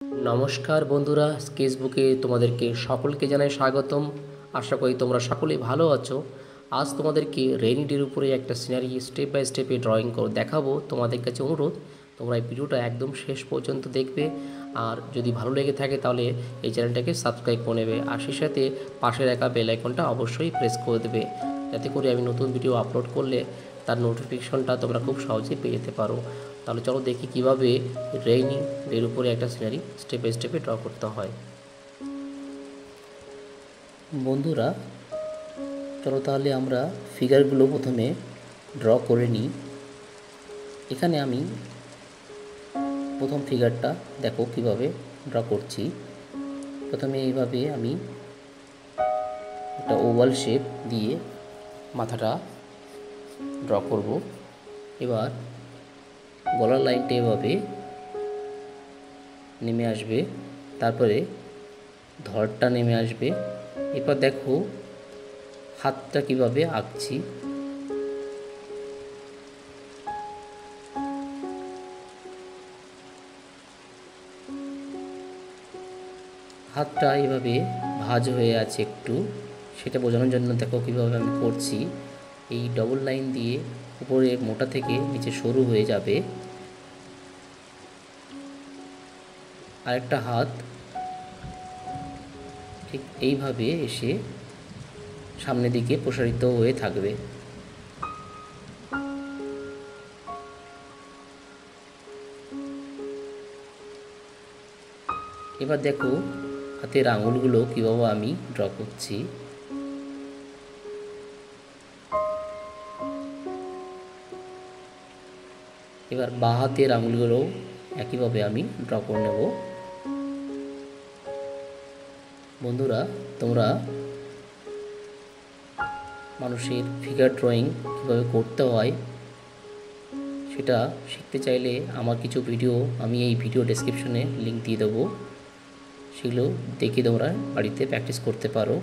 নমস্কার বন্ধুরা, স্কেচবুকে তোমাদেরকে সকলকে জানাই স্বাগতম। আশা করি তোমরা সকলেই ভালো আছো। আজ তোমাদেরকে রেইনি ডের উপরে একটা সিনারি স্টেপ বাই স্টেপে ড্রয়িং করে দেখাবো। তোমাদের কাছে অনুরোধ, তোমরা এই ভিডিওটা একদম শেষ পর্যন্ত দেখবে। আর যদি ভালো লেগে থাকে তাহলে এই চ্যানেলটাকে সাবস্ক্রাইব করে নেবে, আর সেই সাথে পাশে রাখা বেল আইকনটা অবশ্যই প্রেস করে দেবে, যাতে করে আমি নতুন ভিডিও আপলোড করলে তার নোটিফিকেশনটা তোমরা খুব সহজেই পেয়ে যেতে পারো। তাহলে চলো দেখি কীভাবে রেইনি ডের উপরে একটা সিনারি স্টেপ বাই স্টেপে ড্র করতে হয়। বন্ধুরা, চলো তাহলে আমরা ফিগারগুলো প্রথমে ড্র করে নিই। এখানে আমি প্রথম ফিগারটা দেখো কিভাবে ড্র করছি। প্রথমে এইভাবে আমি একটা ওভাল শেপ দিয়ে মাথাটা ড্র করব। এবার গলার লাইনটা এভাবে নেমে আসবে, তারপরে ধড়টা নেমে আসবে। এরপর দেখো হাতটা কিভাবে আঁকছি। হাতটা এভাবে ভাঁজ হয়ে আছে একটু, সেটা বোঝানোর জন্য দেখো কীভাবে আমি করছি। এই ডবল লাইন দিয়ে উপরে মোটা থেকে নিচে সরু হয়ে যাবে। আরেকটা হাত ঠিক এইভাবে এসে সামনের দিকে প্রসারিত হয়ে থাকবে। এবার দেখো হাতের আঙুলগুলো কীভাবে আমি ড্র করছি। এবার বাঁ হাতের আঙুলগুলো একইভাবে আমি ড্র করে নেব। বন্ধুরা, তোমরা মানুষের ফিগার ড্রয়িং কীভাবে করতে হয় সেটা শিখতে চাইলে আমার কিছু ভিডিও আমি এই ভিডিও ডেসক্রিপশনে লিঙ্ক দিয়ে দেবো, সেগুলো দেখে তোমরা বাড়িতে প্র্যাকটিস করতে পারো।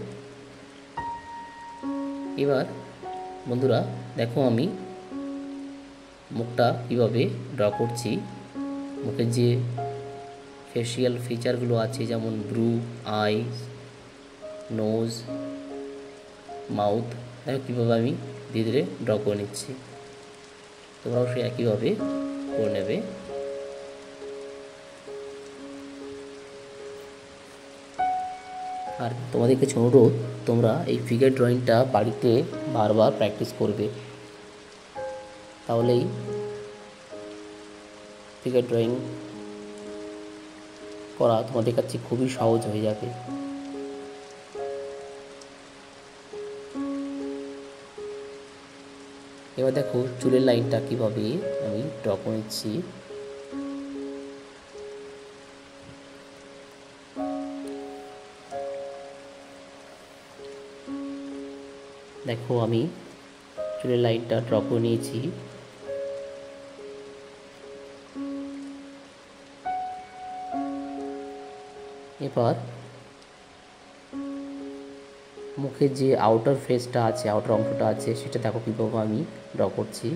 এবার বন্ধুরা দেখো আমি মুখটা কীভাবে ড্র করছি। মুখের যে ফেসিয়াল ফিচারগুলো আছে, যেমন ব্রু, আইস, নোজ, মাউথ, দেখো কীভাবে আমি ধীরে ধীরে ড্র করে নিচ্ছি। তোমরাও সে একইভাবে করে নেবে। আর তোমাদের কাছে অনুরোধ, তোমরা এই ফিগার ড্রয়িংটা বাড়িতে বারবার প্র্যাকটিস করবে, তাহলেই ফিগার ড্রয়িং করা তোমাদের কাছে খুবই সহজ হয়ে যাবে। এবার দেখো চুলের লাইনটা কীভাবে আমি ড্র করে নিচ্ছি। দেখো আমি চুলের লাইনটা ড্র করে নিয়েছি। এবার মুখের যে আউটার ফেসটা আছে, আউটার অংশটা আছে, সেটা দেখো কীভাবে আমি ড্র করছি।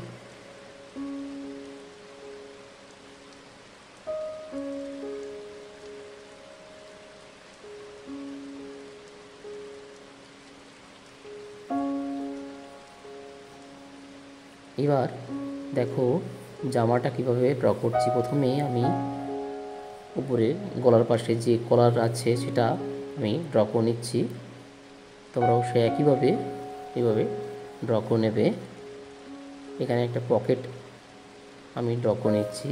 এবার দেখো জামাটা কীভাবে ড্র করছি। প্রথমে আমি উপরে গলার পাশে যে কলার আছে সেটা আমি ড্র করে নিচ্ছি। তোমরাও সে একইভাবে এইভাবে ড্র করে নেবে। এখানে একটা পকেট আমি ড্র করে নিচ্ছি।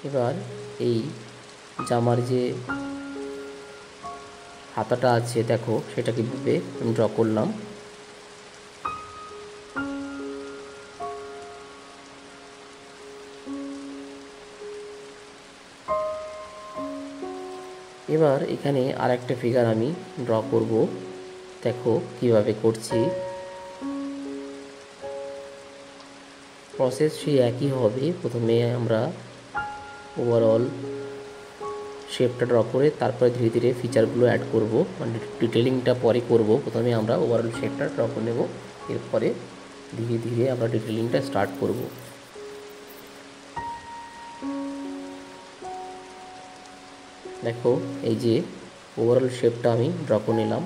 এবার এই জামার যে হাতাটা আছে দেখো সেটা কীভাবে আমি ড্র করলাম। এবার এখানে আর একটা ফিগার আমি ড্র করব, দেখো কিভাবে করছি। প্রসেস সেই একই হবে। প্রথমে আমরা ওভারঅল শেপটা ড্র করে তারপরে ধীরে ধীরে ফিচারগুলো অ্যাড করব, মানে ডিটেলিংটা পরে করব। প্রথমে আমরা ওভারঅল শেপটা ড্র করে নেব, এরপরে ধীরে ধীরে আমরা ডিটেলিংটা স্টার্ট করব। দেখো এই যে ওভারঅল শেপটা আমি ড্র করে নিলাম।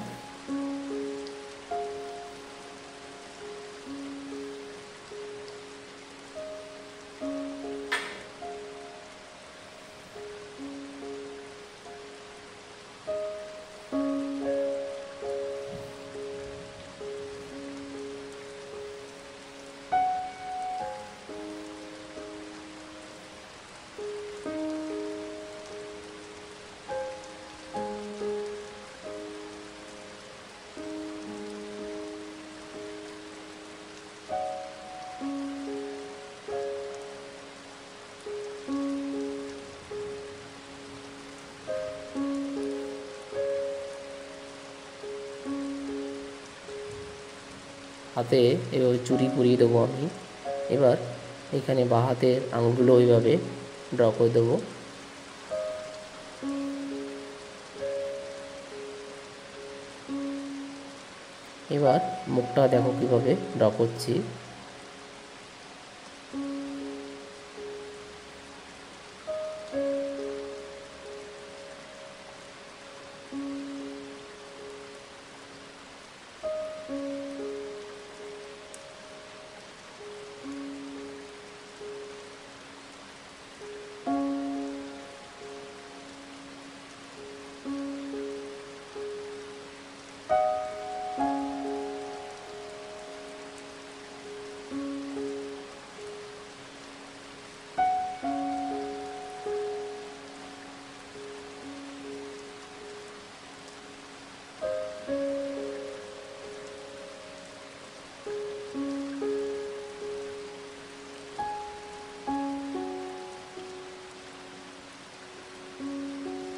হাতে এভাবে চুড়ি পরিয়ে দেবো আমি। এবার এখানে বাঁ হাতের আঙুলগুলো ওইভাবে ড্র করে দেবো। এবার মুখটা দেখো কিভাবে ড্র করছি।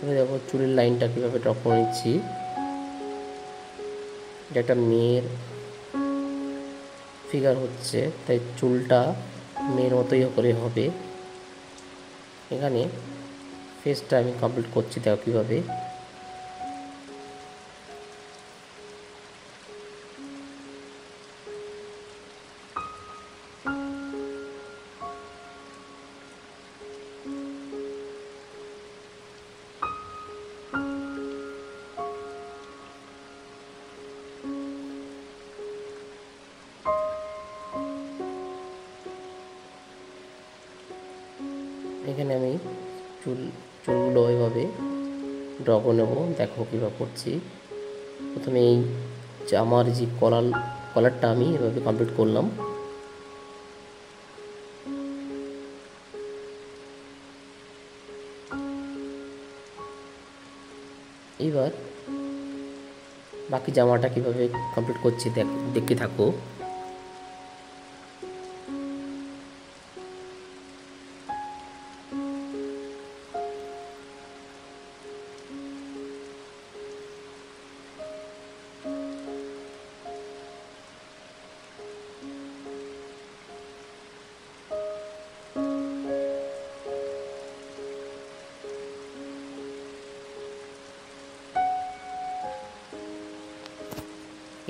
এবার দেখো চুলের লাইনটা কীভাবে ড্র করে নিচ্ছি। এটা একটা মেয়ের ফিগার হচ্ছে, তাই চুলটা মেয়ের মতোই করে হবে। এখানে ফেসটা আমি কমপ্লিট করছি, দেখো কীভাবে। এখানে আমি চুলগুলো ওইভাবে ড্র করে নেবো, দেখো কীভাবে করছি। প্রথমে এই আমার যে কলারটা আমি এভাবে কমপ্লিট করলাম। এবার বাকি জামাটা কীভাবে কমপ্লিট করছি দেখতে থাকো।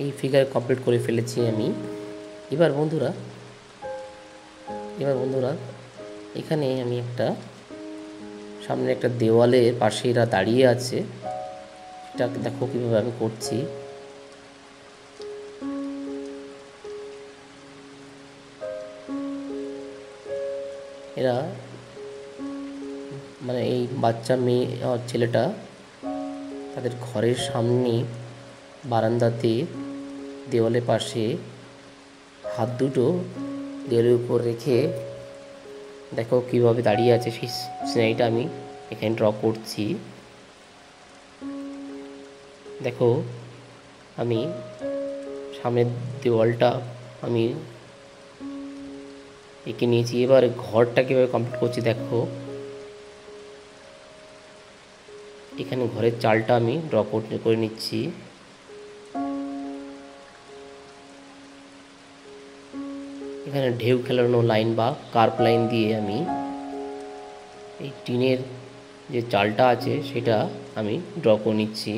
এই ফিগার কমপ্লিট করে ফেলেছি আমি। এবার বন্ধুরা এখানে আমি সামনে একটা দেওয়ালের পাশে এরা দাঁড়িয়ে আছে, সেটা দেখো কীভাবে আমি করছি। এরা মানে এই বাচ্চা মেয়ে আর ছেলেটা তাদের ঘরের সামনে বারান্দাতে দেওয়ালের পাশে হাত দুটো দেওয়ালের উপর রেখে দেখো কীভাবে দাঁড়িয়ে আছে, সেই সিনারিটা আমি এখানে ড্র করছি। দেখো আমি সামনের দেওয়ালটা আমি এঁকে নিয়েছি। এবার ঘরটা কীভাবে কমপ্লিট করছি দেখো। এখানে ঘরের চালটা আমি ড্র করে নিচ্ছি। এখানে ঢেউ খেলানো লাইন বা কার্ভ লাইন দিয়ে আমি এই টিনের যে চালটা আছে সেটা আমি ড্র করে নিচ্ছি।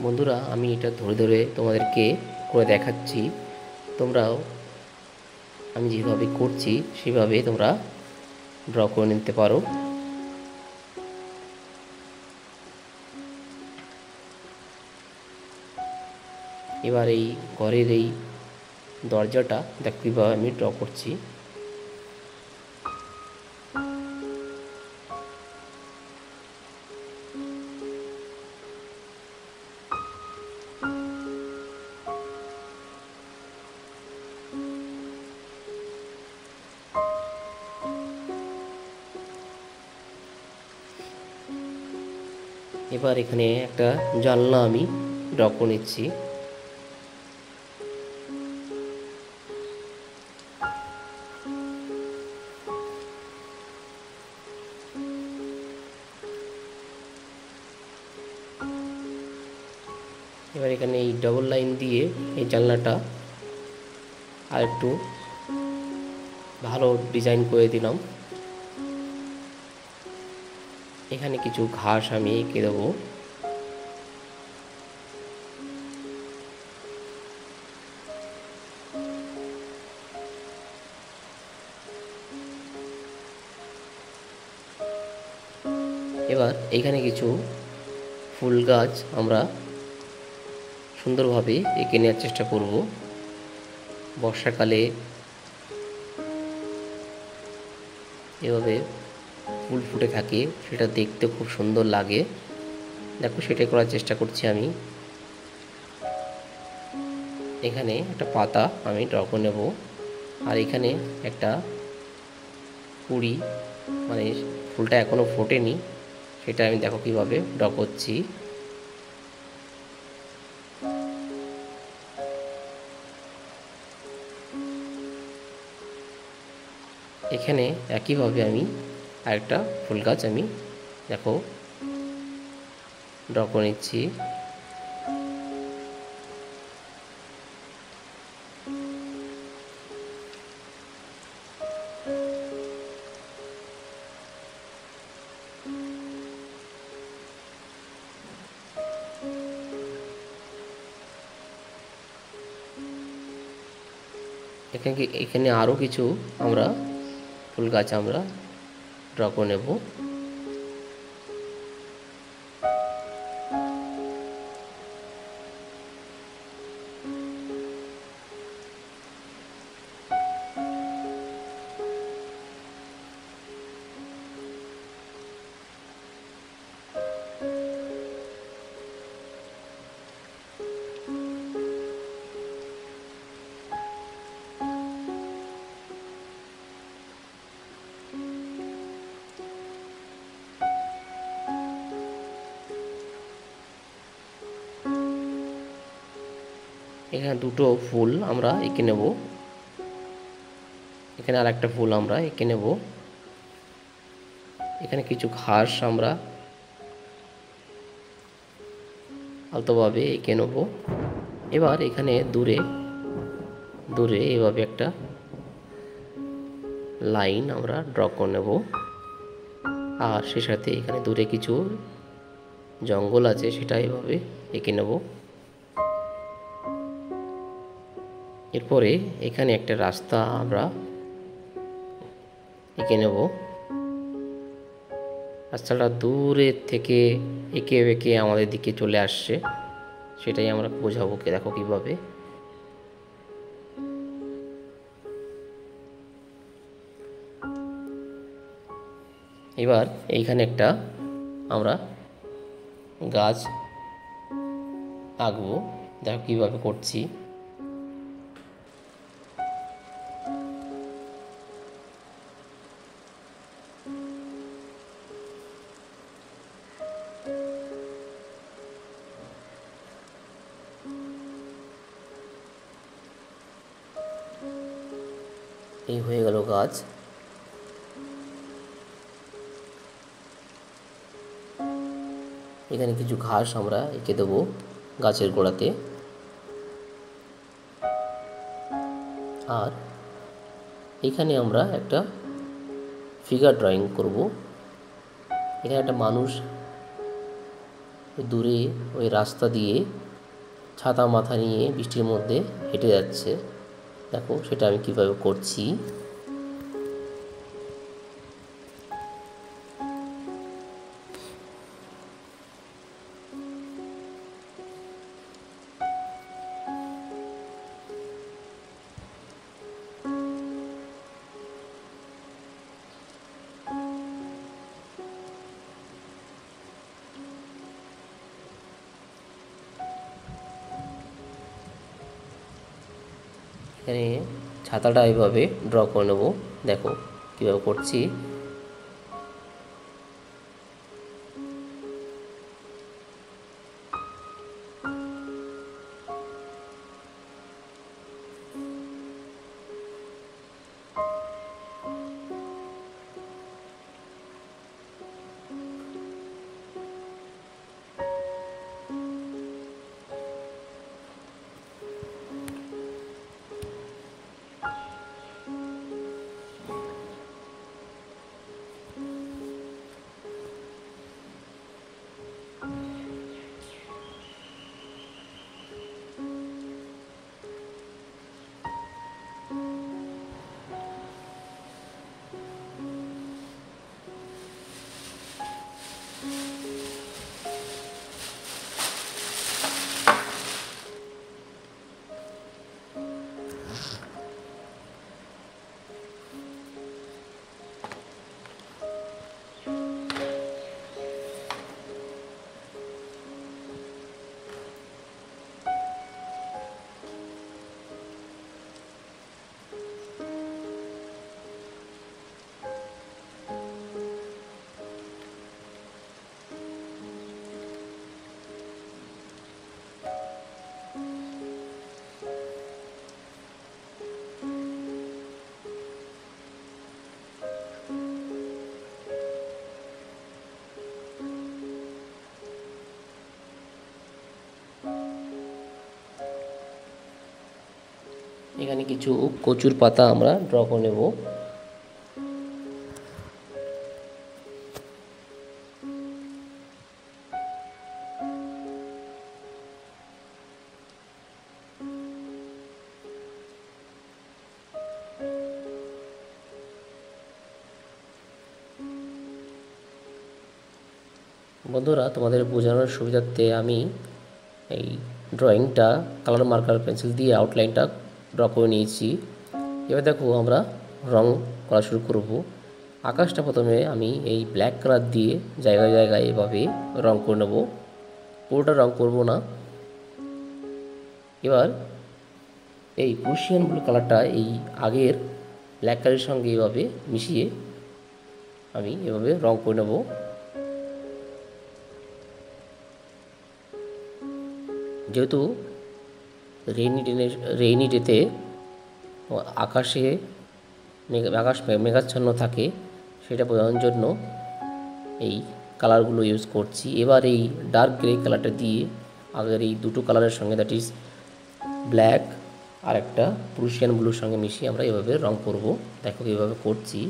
বন্ধুরা, আমি এটা ধরে ধরে তোমাদেরকে করে দেখাচ্ছি, তোমরাও আমি যেভাবে করছি সেভাবে তোমরা ড্র করে নিতে পারো। এবার এই ঘরের এই দরজাটা দেখো কীভাবে আমি ড্র করছি। এবার এখানে একটা জানলা আমি ড্র করে নিচ্ছি। এবার এখানে এই ডবল লাইন দিয়ে এই জানলাটা আর একটু ভালো ডিজাইন করে দিলাম। এখানে কিছু ঘাস আমি এঁকে দেবো। এবার এখানে কিছু ফুল গাছ আমরা সুন্দরভাবে এঁকে নেওয়ার চেষ্টা করব। বর্ষাকালে এভাবে ফুল ফুটে থাকে, সেটা দেখতে খুব সুন্দর লাগে। দেখো, সেটাই করার চেষ্টা করছি আমি। এখানে একটা পাতা আমি ড্র করে নেব, আর এখানে একটা কুঁড়ি, মানে ফুলটা এখনও ফোটেনি, সেটা আমি দেখো কীভাবে ড্র করছি। এখানে একইভাবে আমি আরেকটা ফুল গাছ আমি দেখো ড্র করে নিচ্ছি। এখানে আরও কিছু আমরা ফুল গাছ আমরা ড্র করে নেব। এখানে দুটো ফুল আমরা এঁকে নেব। এখানে আর একটা ফুল আমরা এঁকে নেব। এখানে কিছু ঘাস আমরা আলতোভাবে এঁকে নেব। এবার এখানে দূরে দূরে এভাবে একটা লাইন আমরা ড্র করে নেব, আর সে সাথে এখানে দূরে কিছু জঙ্গল আছে সেটা এভাবে এঁকে নেব। এরপরে এখানে একটা রাস্তা আমরা এঁকে নেব। রাস্তাটা দূরের থেকে এঁকে বেঁকে আমাদের দিকে চলে আসছে, সেটাই আমরা বোঝাবো। দেখো কিভাবে। এবার এইখানে একটা আমরা গাছ আঁকবো, দেখো কিভাবে করছি। এই হয়ে গেল গাছ। এখানে কিছু ঘাস আমরা এঁকে দেবো গাছের গোড়াতে। আর এখানে আমরা একটা ফিগার ড্রয়িং করব। এখানে একটা মানুষ দূরে ওই রাস্তা দিয়ে ছাতা মাথা নিয়ে বৃষ্টির মধ্যে হেঁটে যাচ্ছে। দেখো সেটা আমি কিভাবে করছি। এখানে ছাতাটা এইভাবে ড্র করে নেব। দেখো কীভাবে করছি। এখানে কিছু কচুর পাতা আমরা ড্র করে নেব। বন্ধুরা, তোমাদের বোঝানোর সুবিধার্থে আমি এই ড্রয়িংটা কালার মার্কার পেন্সিল দিয়ে আউটলাইনটা ড্র করে নিয়েছি। এবার দেখো আমরা রং করা শুরু করব। আকাশটা প্রথমে আমি এই ব্ল্যাক কালার দিয়ে জায়গায় জায়গায় এভাবে রং করে নেব। পুরোটা রং করব না। এবার এই প্রুশিয়ান ব্লু কালারটা এই আগের ব্ল্যাক কালারের সঙ্গে এভাবে মিশিয়ে আমি এভাবে রং করে নেব। যেহেতু রেইনি ডেতে আকাশ মেঘাচ্ছন্ন থাকে, সেটা বোঝানোর জন্য এই কালারগুলো ইউজ করছি। এবার এই ডার্ক গ্রে কালারটা দিয়ে আগের এই দুটো কালারের সঙ্গে, দ্যাট ইজ ব্ল্যাক আর একটা প্রুশিয়ান ব্লুর সঙ্গে মিশিয়ে আমরা এভাবে রং করব। দেখো এভাবে করছি।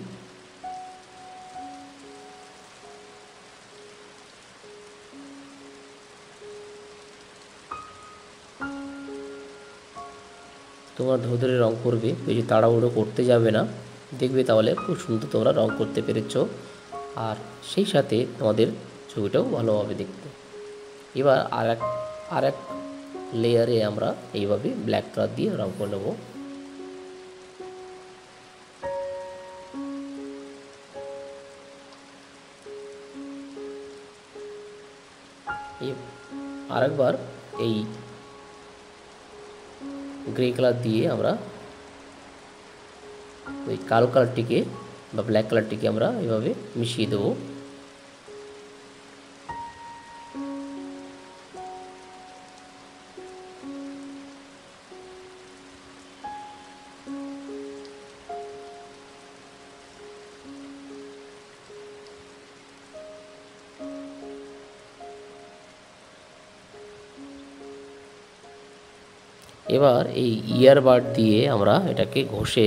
তোমরা ধরে ধরে রং করবে, বেশি তাড়াহুড়ো করতে যাবে না। দেখবে তাহলে খুব সুন্দর তোমরা রং করতে পেরেছ, আর সেই সাথে তোমাদের ছবিটাও ভালো হবে দেখতে। এবার আর এক লেয়ারে আমরা এইভাবে ব্ল্যাক কালার দিয়ে রং করে নেব। আরেকবার এই গ্রে কালার দিয়ে আমরা ওই কালো কালারটিকে বা ব্ল্যাক কালারটিকে আমরা এভাবে মিশিয়ে দেবো। এবার এই ইয়ারবাড দিয়ে আমরা এটাকে ঘষে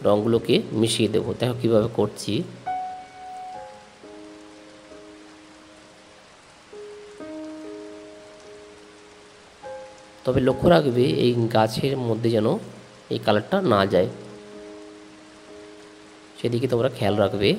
রঙগুলোকে মিশিয়ে দেবো। দেখো কীভাবে করছি। তবে লক্ষ্য রাখবে এই গাছের মধ্যে যেন এই কালারটা না যায়, সেদিকে তোমরা খেয়াল রাখবে।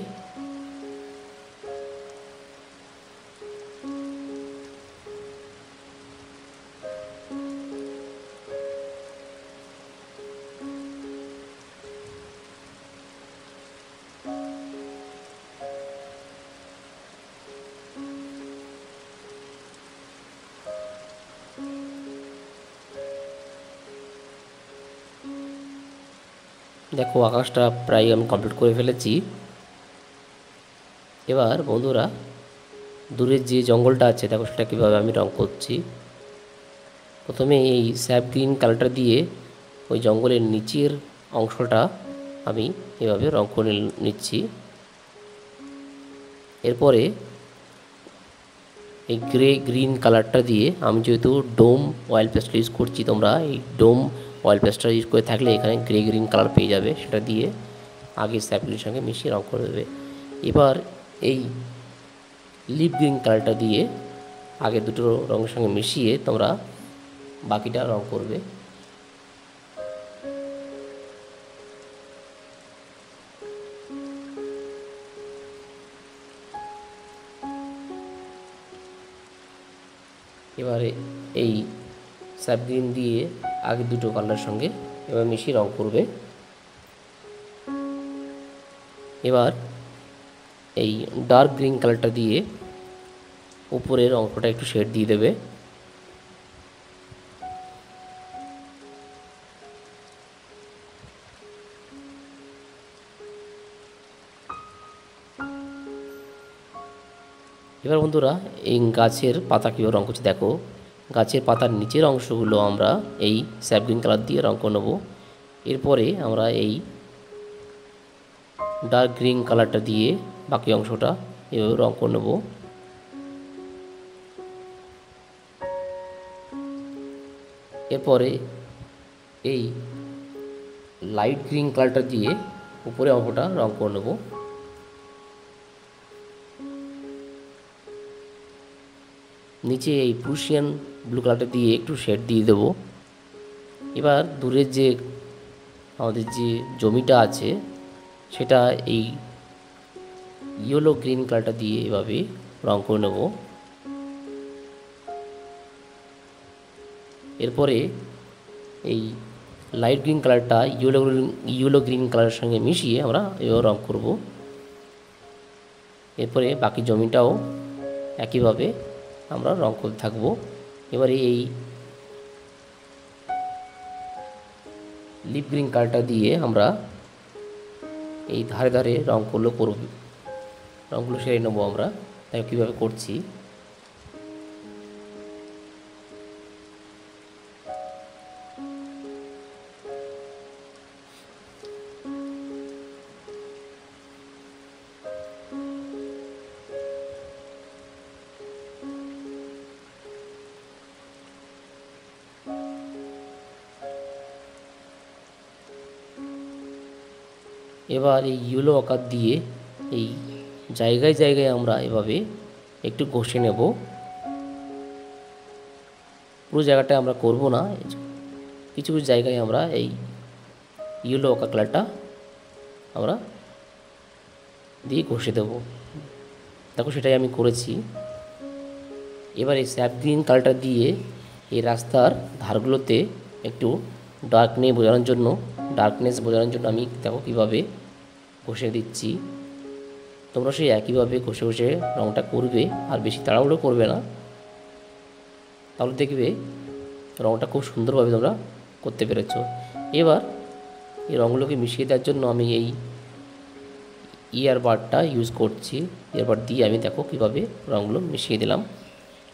দেখো আকাশটা প্রায় আমি কমপ্লিট করে ফেলেছি। এবার বন্ধুরা দূরের যে জঙ্গলটা আছে দেখো সেটা কীভাবে আমি রং করছি। প্রথমে এই স্যাপ গ্রিন কালারটা দিয়ে ওই জঙ্গলের নিচের অংশটা আমি এভাবে রং করে নিচ্ছি। এরপরে এই গ্রিন কালারটা দিয়ে আমি যেহেতু ডোম অয়েল পেস্টাল ইউজ করছি, তোমরা এই ডোম অয়েল পেস্টাল ইউজ করে থাকলে এখানে গ্রিন কালার পেয়ে যাবে, সেটা দিয়ে আগে স্যাপগুলির সঙ্গে মিশিয়ে রং করে দেবে। এবার এই লিপ গ্রিন কালারটা দিয়ে আগে দুটো রঙের সঙ্গে মিশিয়ে তোমরা বাকিটা রং করবে। এবারে এই স্যাপ গ্রিন দিয়ে আগে দুটো কালারের সঙ্গে এবার মিশিয়ে রং করবে। এবার এই ডার্ক গ্রিন কালারটা দিয়ে উপরের অংশটা একটু শেড দিয়ে দেবে। এবার বন্ধুরা এই গাছের পাতা কীভাবে রং করছে দেখো। গাছের পাতার নিচের অংশগুলো আমরা এই স্যাপ গ্রিন কালার দিয়ে রং করে নেব। এরপরে আমরা এই ডার্ক গ্রিন কালারটা দিয়ে বাকি অংশটা এভাবে রং করে নেব। এরপরে এই লাইট গ্রিন কালারটা দিয়ে উপরে অংশটা রং করে নেব। নিচে এই প্রুশিয়ান ব্লু কালারটা দিয়ে একটু শেড দিয়ে দেব। এবার দূরের যে আমাদের যে জমিটা আছে সেটা এই ইয়েলো গ্রিন কালারটা দিয়ে এভাবে রং করে নেব। এরপরে এই লাইট গ্রিন কালারটা ইয়েলো গ্রিন কালারের সঙ্গে মিশিয়ে আমরা এভাবে রং করব। এরপরে বাকি জমিটাও একইভাবে আমরা রং করতে থাকবো। এবারে এই লিপ গ্রিন কালারটা দিয়ে আমরা এই ধারে ধারে রঙগুলো সেরে নেবো আমরা। তাই কীভাবে করছি। এবার এই ইয়েলো আকার দিয়ে এই জায়গায় জায়গায় আমরা এভাবে একটু ঘষে নেব। পুরো জায়গাটা আমরা করব না, কিছু কিছু জায়গায় আমরা এই ইয়েলো আকার কালারটা আমরা দিয়ে ঘষে দেব। দেখো সেটাই আমি করেছি। এবার এই স্যাপ গ্রিন কালারটা দিয়ে এই রাস্তার ধারগুলোতে একটু ডার্কনেস বোঝানোর জন্য আমি দেখো কীভাবে ঘষে দিচ্ছি। তোমরা সেই একইভাবে ঘষে ঘষে রঙটা করবে, আর বেশি তাড়াহুড়ো করবে না, তাহলে দেখবে রঙটা খুব সুন্দরভাবে তোমরা করতে পেরেছো। এবার এই রঙগুলোকে মিশিয়ে দেওয়ার জন্য আমি এই ইয়ারবাডটা ইউজ করছি। ইয়ারবাড দিয়ে আমি দেখো কীভাবে রঙগুলো মিশিয়ে দিলাম।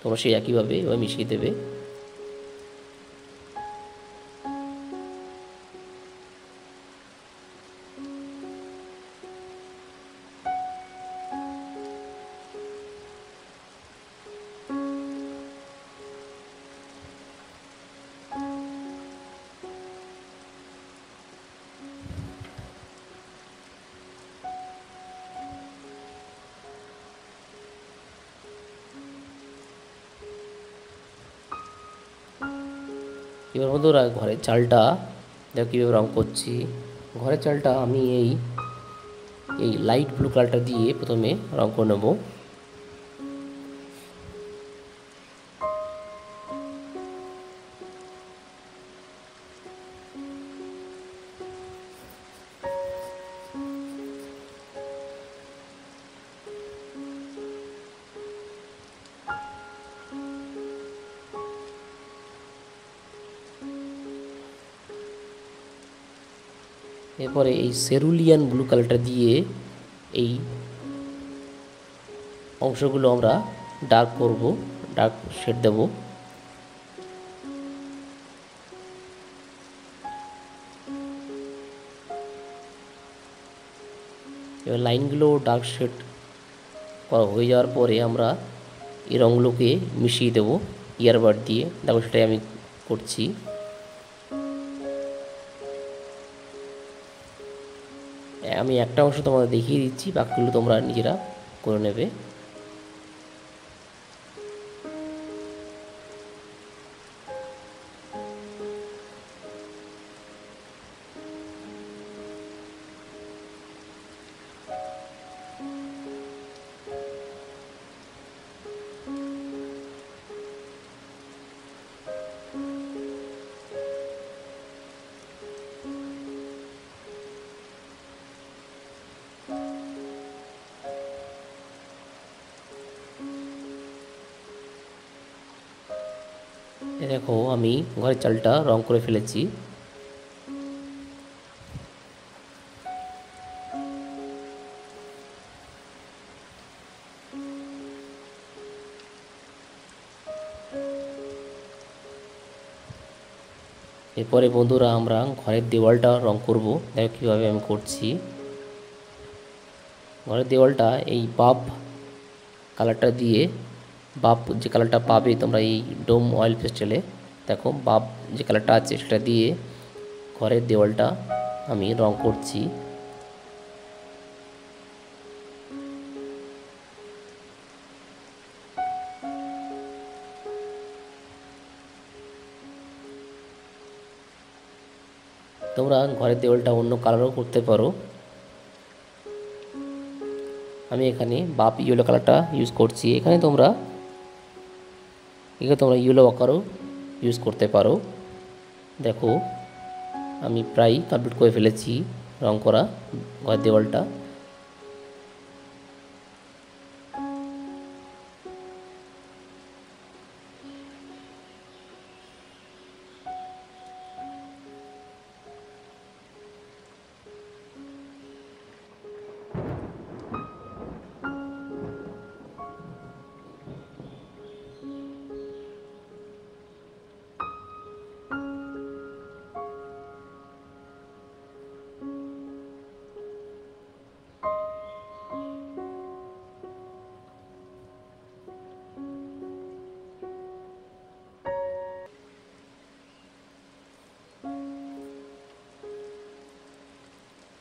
তোমরা সেই একইভাবে এবার মিশিয়ে দেবে। এবার বন্ধুরা ঘরের চালটা দেখো কীভাবে রং করছি। ঘরের চালটা আমি এই লাইট ব্লু কালারটা দিয়ে প্রথমে রং করে নেব। এরপরে এই সেরুলিয়ান ব্লু কালারটা দিয়ে এই অংশগুলো আমরা ডার্ক করব, ডার্ক শেড দেব। এবার লাইনগুলো ডার্ক শেড করা হয়ে যাওয়ার পরে আমরা এই রঙগুলোকে মিশিয়ে দেব ইয়ারবাড দিয়ে। দেখো সেটাই আমি করছি। আমি একটা অংশ তোমাদের দেখিয়ে দিচ্ছি, বাকিগুলো তোমরা নিজেরা করে নেবে। দেখো আমি ঘরের চালটা রং করে ফেলেছি। এরপরে বন্ধুরা আমরা ঘরের দেওয়ালটা রং করব। দেখো কীভাবে আমি করছি। ঘরের দেওয়ালটা এই বাফ কালারটা দিয়ে, বাফ যে কালারটা পাবে তোমরা এই ডোম অয়েল পেস্টেলে, দেখো বাফ যে কালারটা আছে সেটা দিয়ে ঘরের দেওয়ালটা আমি রং করছি। তোমরা ঘরের দেওয়ালটা অন্য কালারও করতে পারো। আমি এখানে বাপ ইয়েলো কালারটা ইউজ করছি। এখানে তোমরা ইয়েলো আকারও ইউজ করতে পারো। দেখো আমি প্রায় কমপ্লিট করে ফেলেছি রং করা ঘরের দেওয়ালটা।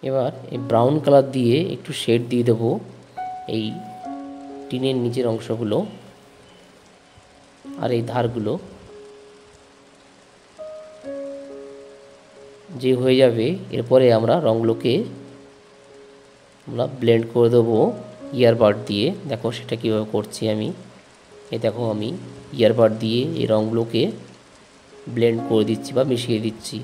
এবার এই ব্রাউন কালার দিয়ে একটু শেড দিয়ে দেবো এই টিনের নিচের অংশগুলো আর এই ধারগুলো। যে হয়ে যাবে এরপরে আমরা রঙগুলোকে ব্লেন্ড করে দেবো ইয়ারবাড দিয়ে। দেখো সেটা কীভাবে করছি আমি। দেখো আমি ইয়ারবাড দিয়ে এই রঙগুলোকে ব্লেন্ড করে দিচ্ছি বা মিশিয়ে দিচ্ছি।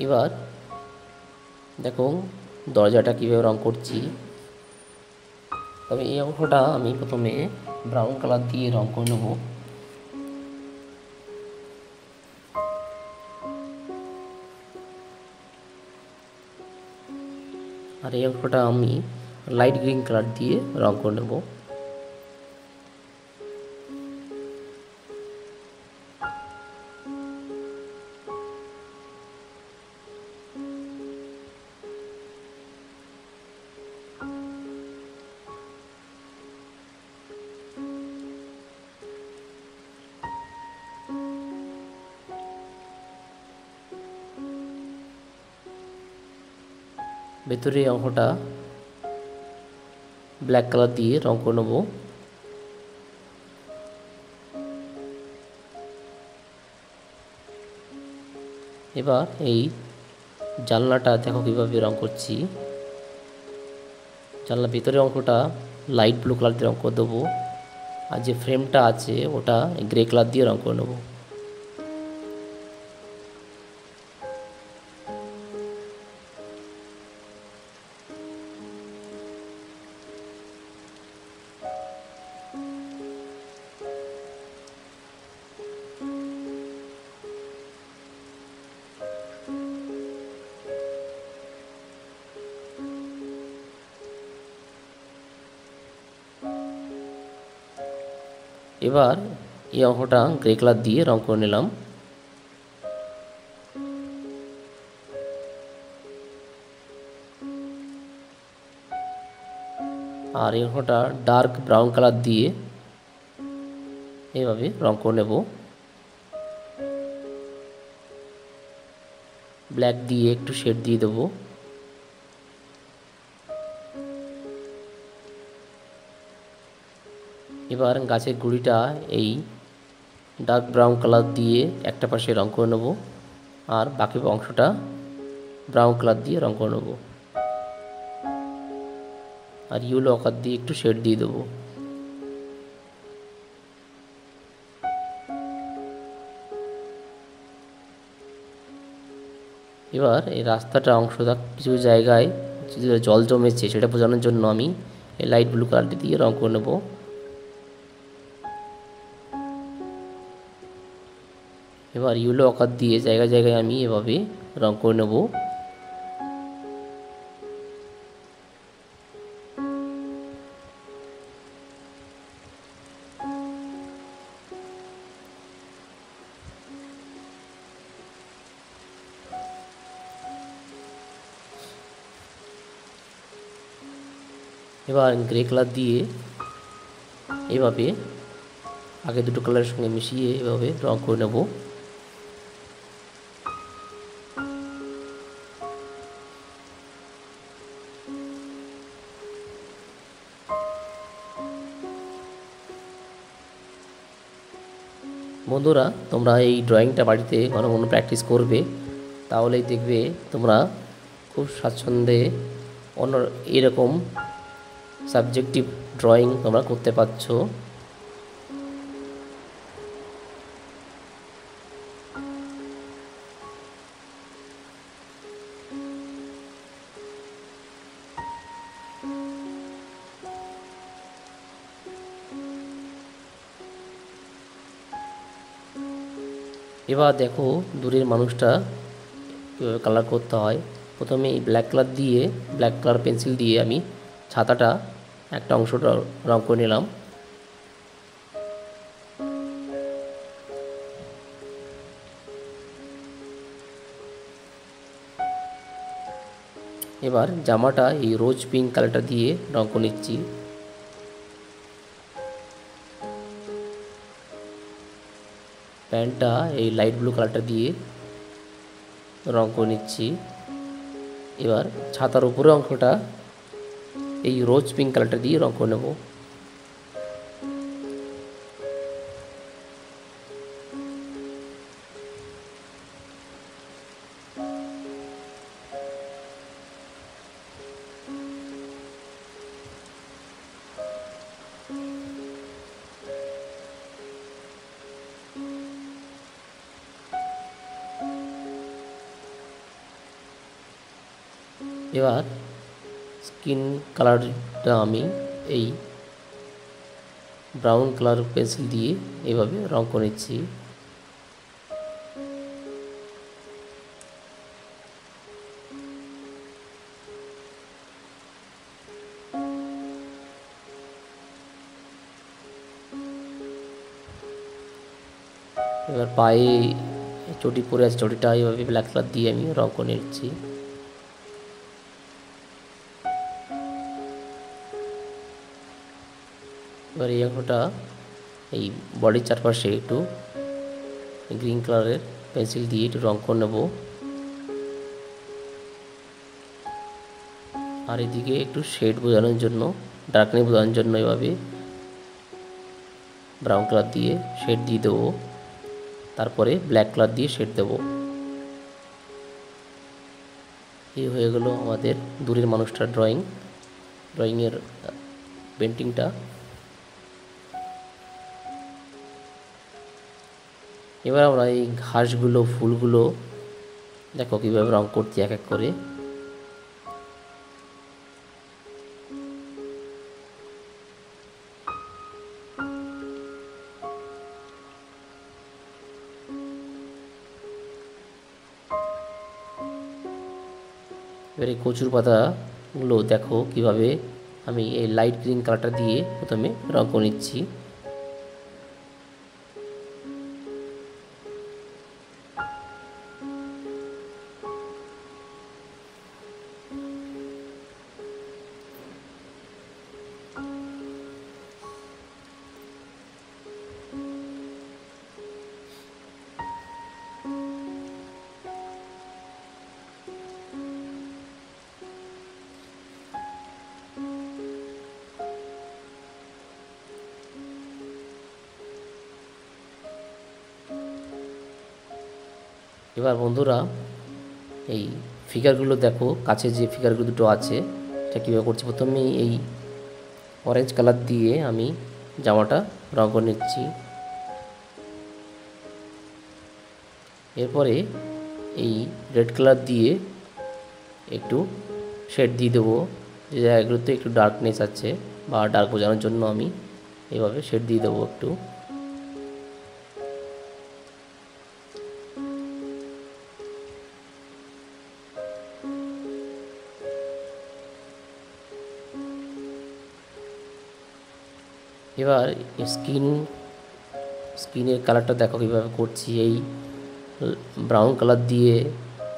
এবার দেখো দরজাটা কীভাবে রং করছি। তবে এই অংশটা আমি প্রথমে ব্রাউন কালার দিয়ে রং করে নেব। আর এই অংশটা আমি লাইট গ্রিন কালার দিয়ে রং করে নেব। ভেতরে অংশটা ব্ল্যাক কালার দিয়ে রং করে নেব। এবার এই জানলাটা দেখো কীভাবে রং করছি। জানলার ভিতরের অংশটা লাইট ব্লু কালার দিয়ে রং করে দেবো, আর যে ফ্রেমটা আছে ওটা গ্রে কালার দিয়ে রং করে নেব। এবার এই অংশটা গ্রে কালার দিয়ে রং করে নিলাম। আর এই অংশটা ডার্ক ব্রাউন কালার দিয়ে এইভাবে রং করে নেব। ব্ল্যাক দিয়ে একটু শেড দিয়ে দেবো। এবার গাছের গুঁড়িটা এই ডার্ক ব্রাউন কালার দিয়ে একটা পাশে রং করে নেব, আর বাকি অংশটা ব্রাউন কালার দিয়ে রং করে নেব। আর ইয়েলো আকার দিয়ে একটু শেড দিয়ে দেবো। এবার এই রাস্তাটা অংশটা কিছু জায়গায় জল জমেছে সেটা বোঝানোর জন্য আমি এই লাইট ব্লু কালারটি দিয়ে রং করে নেব। এবার ইয়েলো আকার দিয়ে জায়গায় জায়গায় আমি এভাবে রং করে নেব। এবার গ্রে কালার দিয়ে এভাবে আগে দুটো কালারের সঙ্গে মিশিয়ে এভাবে রং করে নেব। বন্ধুরা, তোমরা এই ড্রয়িংটা বাড়িতে ঘন ঘন প্র্যাকটিস করবে, তাহলেই দেখবে তোমরা খুব স্বাচ্ছন্দ্যে অন্য এরকম সাবজেক্টিভ ড্রয়িং তোমরা করতে পারছো। এবার দেখো দূরের মানুষটা কীভাবে কালার করতে হয়। প্রথমে এই ব্ল্যাক কালার পেন্সিল দিয়ে আমি ছাতাটা একটা অংশটা রং করে নিলাম। এবার জামাটা এই রোজ পিঙ্ক কালারটা দিয়ে রং করে নিচ্ছি। প্যান্টটা এই লাইট ব্লু কালারটা দিয়ে রং করে নিচ্ছি। এবার ছাতার উপরের অংশটা এই রোজ পিঙ্ক কালারটা দিয়ে রং করে নেব। এবার স্কিন কালারটা আমি এই ব্রাউন কালার পেন্সিল দিয়ে এভাবে রং করে নিচ্ছি। এবার পায়ে চটি পরে আছে, চটিটা এইভাবে ব্ল্যাক কালার দিয়ে আমি রং করে নিচ্ছি। এবার এই অংশটা এই বডির চারপাশে একটু গ্রিন কালারের পেন্সিল দিয়ে একটু রং করে নেব। আর এদিকে একটু শেড বোঝানোর জন্য, ডার্কনেস বোঝানোর জন্য এভাবে ব্রাউন কালার দিয়ে শেড দিয়ে দেবো, তারপরে ব্ল্যাক কালার দিয়ে শেড দেবো। এই হয়ে গেল আমাদের দূরের মানুষটার ড্রয়িংয়ের পেন্টিংটা। এবার আমরা এই ঘাসগুলো, ফুলগুলো দেখো কীভাবে রং করছি এক এক করে। এবার এই কচুর পাতাগুলো দেখো কিভাবে আমি এই লাইট গ্রিন কালারটা দিয়ে প্রথমে রং করে নিচ্ছি। এবার বন্ধুরা এই ফিগারগুলো দেখো, কাছে যে ফিগারগুলো দুটো আছে এটা কীভাবে করছি। প্রথমে এই অরেঞ্জ কালার দিয়ে আমি জামাটা রং করে নিচ্ছি। এরপরে এই রেড কালার দিয়ে একটু শেড দিয়ে দেবো, যে জায়গাগুলোতে একটু ডার্কনেস আছে বা ডার্ক বোঝানোর জন্য আমি এইভাবে শেড দিয়ে দেবো একটু। এবার স্কিনের কালারটা দেখো কীভাবে করছি। এই ব্রাউন কালার দিয়ে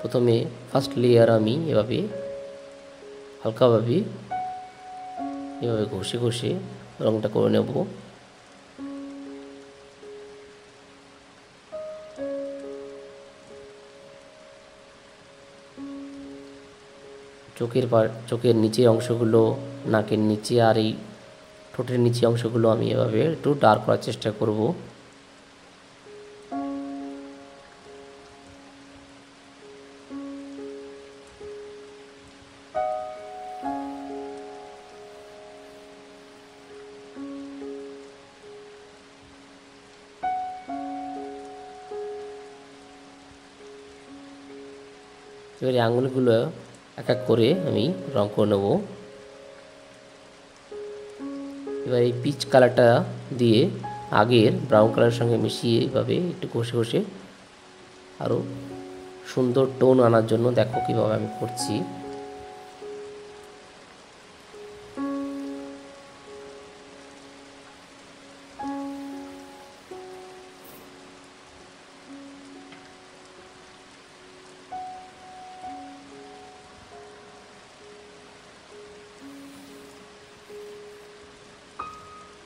প্রথমে ফার্স্ট লেয়ার আমি এভাবে হালকাভাবে এভাবে ঘষে ঘষে রঙটা করে নেব। চোখের নিচের অংশগুলো, নাকের নিচে আর এই ঠোঁটের নিচে অংশগুলো আমি এভাবে একটু ডার্ক করার চেষ্টা করব। এবার এই আঙুলগুলো এক এক করে আমি রং করে নেব। এবার এই পিচ কালারটা দিয়ে আগের ব্রাউন কালারের সঙ্গে মিশিয়ে এইভাবে একটু ঘষে ঘষে আরও সুন্দর টোন আনার জন্য দেখো কীভাবে আমি করছি।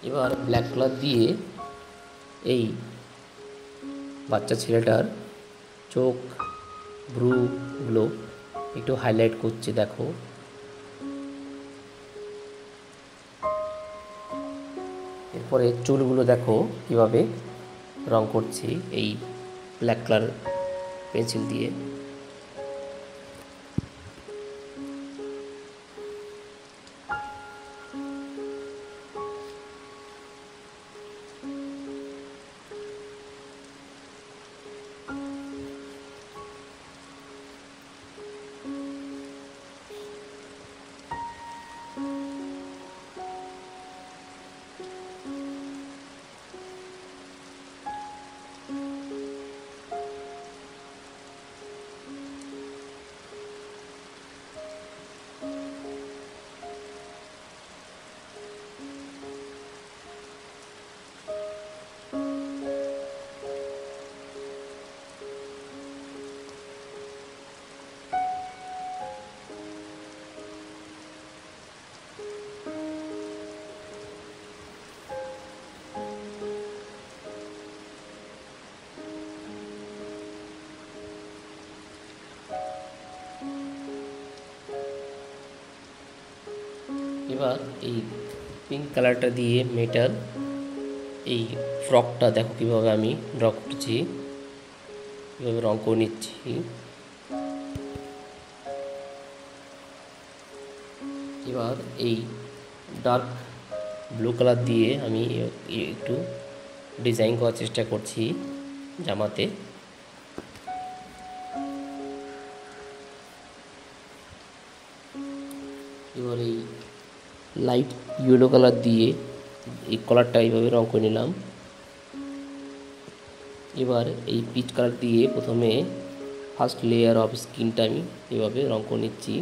এবার ব্ল্যাক কালার দিয়ে এই বাচ্চা ছেলেটার চোখ, ভ্রুগুলো একটু হাইলাইট করছে দেখো। এরপরে চুলগুলো দেখো কিভাবে রং করছি এই ব্ল্যাক কালার পেন্সিল দিয়ে। এবার এই পিঙ্ক কালারটা দিয়ে মেয়েটার এই ফ্রকটা দেখো কীভাবে আমি ড্র করছি, কীভাবে রঙ করে নিচ্ছি। এবার এই ডার্ক ব্লু কালার দিয়ে আমি একটু ডিজাইন করার চেষ্টা করছি জামাতে। এবার এই লাইট ইয়েলো কালার দিয়ে এই কলারটা এইভাবে রঙ করে নিলাম। এবার এই পিচ কালার দিয়ে প্রথমে ফার্স্ট লেয়ার অফ স্কিনটা আমি এভাবে রঙ করে নিচ্ছি।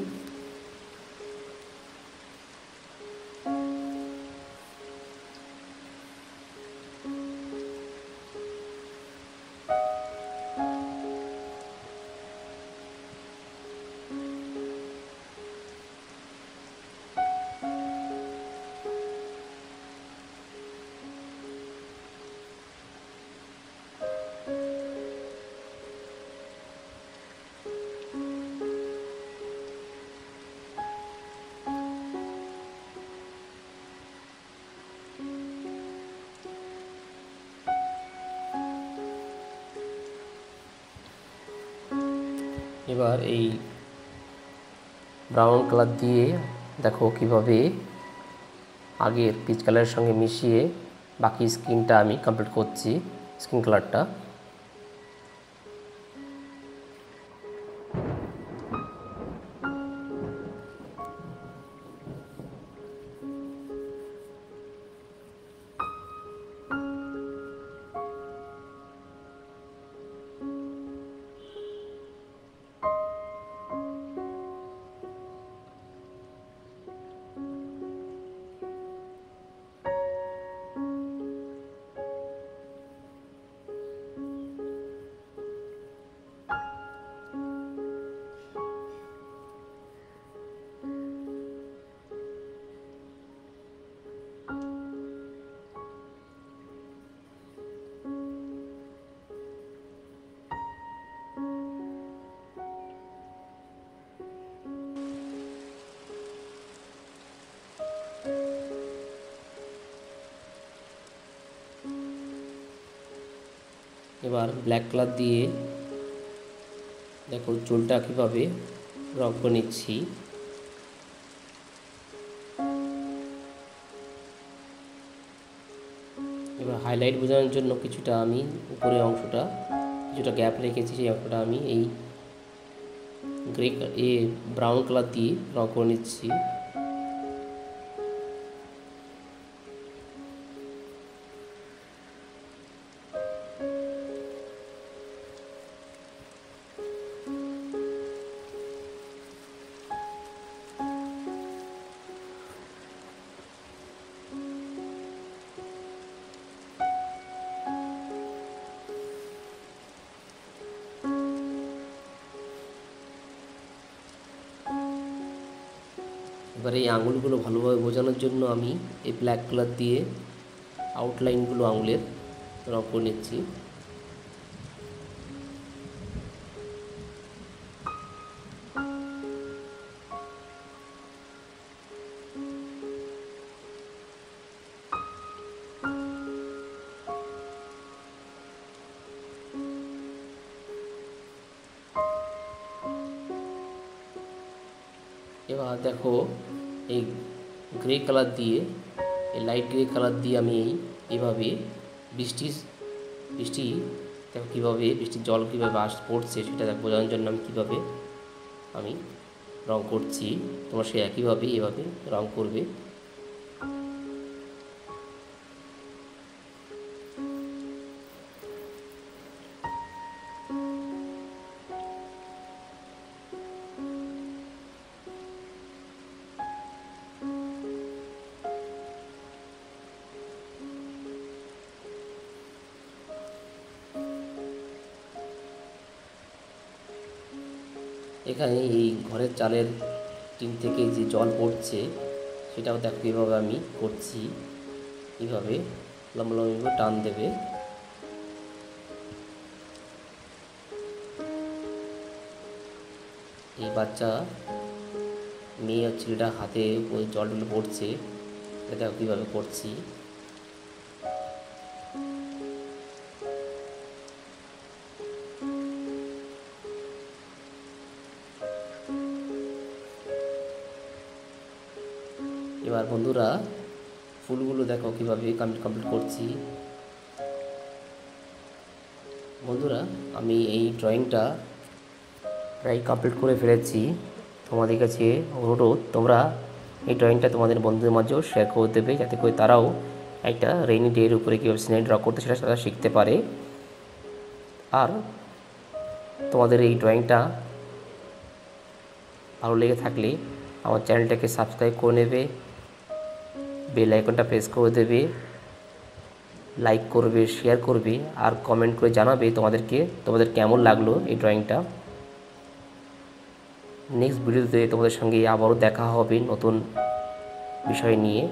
এবার এই ব্রাউন কালার দিয়ে দেখো কিভাবে আগের পিচ কালারের সঙ্গে মিশিয়ে বাকি স্কিনটা আমি কমপ্লিট করছি, স্কিন কালারটা। এবার ব্ল্যাক কালার দিয়ে দেখো চুলটা কীভাবে রং করে নিচ্ছি। এবার হাইলাইট বোঝানোর জন্য কিছুটা আমি উপরের অংশটা কিছুটা গ্যাপ রেখেছি, সেই অংশটা আমি এই ব্রাউন কালার দিয়ে রং করে নিচ্ছি। এবার এই আঙুলগুলো ভালোভাবে বোঝানোর জন্য আমি এই ব্ল্যাক কালার দিয়ে আউটলাইনগুলো আঙুলের রং করে নিচ্ছি। এবার দেখো এই গ্রে কালার দিয়ে এই লাইট গ্রে কালার দিয়ে আমি এইভাবে বৃষ্টি দেখো কীভাবে বৃষ্টির জল কীভাবে পড়ছে সেটা বোঝানোর জন্য আমি কীভাবে আমি রং করছি, তোমরা সে একইভাবে এভাবে রং করবে। এখানে এই ঘরের চালের টিন থেকে যে জল পড়ছে সেটাও দেখো কীভাবে আমি করছি। এইভাবে লম্বা লম্বা টান দেবে। এই বাচ্চা মেয়ে আর ছেলেটা হাতে ওই জলগুলো পড়ছে, এটা দেখো কীভাবে করছি। এবার বন্ধুরা ফুলগুলো দেখো কীভাবে কমপ্লিট করছি। বন্ধুরা আমি এই ড্রয়িংটা প্রায় কমপ্লিট করে ফেলেছি। তোমাদের কাছে অনুরোধ, তোমরা এই ড্রয়িংটা তোমাদের বন্ধুদের মাঝেও শেয়ার করে দেবে, যাতে করে তারাও একটা রেইনি ডের উপরে কীভাবে সিনারি ড্র করতে সেটা তারা শিখতে পারে। আর তোমাদের এই ড্রয়িংটা ভালো লেগে থাকলে আমার চ্যানেলটাকে সাবস্ক্রাইব করে নেবে, বেল আইকনটা প্রেস করে দেবে, লাইক করবে, শেয়ার করবে, আর কমেন্ট করে জানাবে তোমাদের কেমন লাগলো এই ড্রয়িংটা। নেক্সট ভিডিওতে তোমাদের সঙ্গে আবারও দেখা হবে নতুন বিষয় নিয়ে।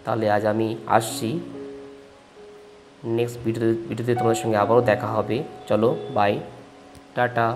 তাহলে আজ আমি আসছি, নেক্সট ভিডিওতে তোমাদের সঙ্গে আবারও দেখা হবে। চলো বাই, টাটা।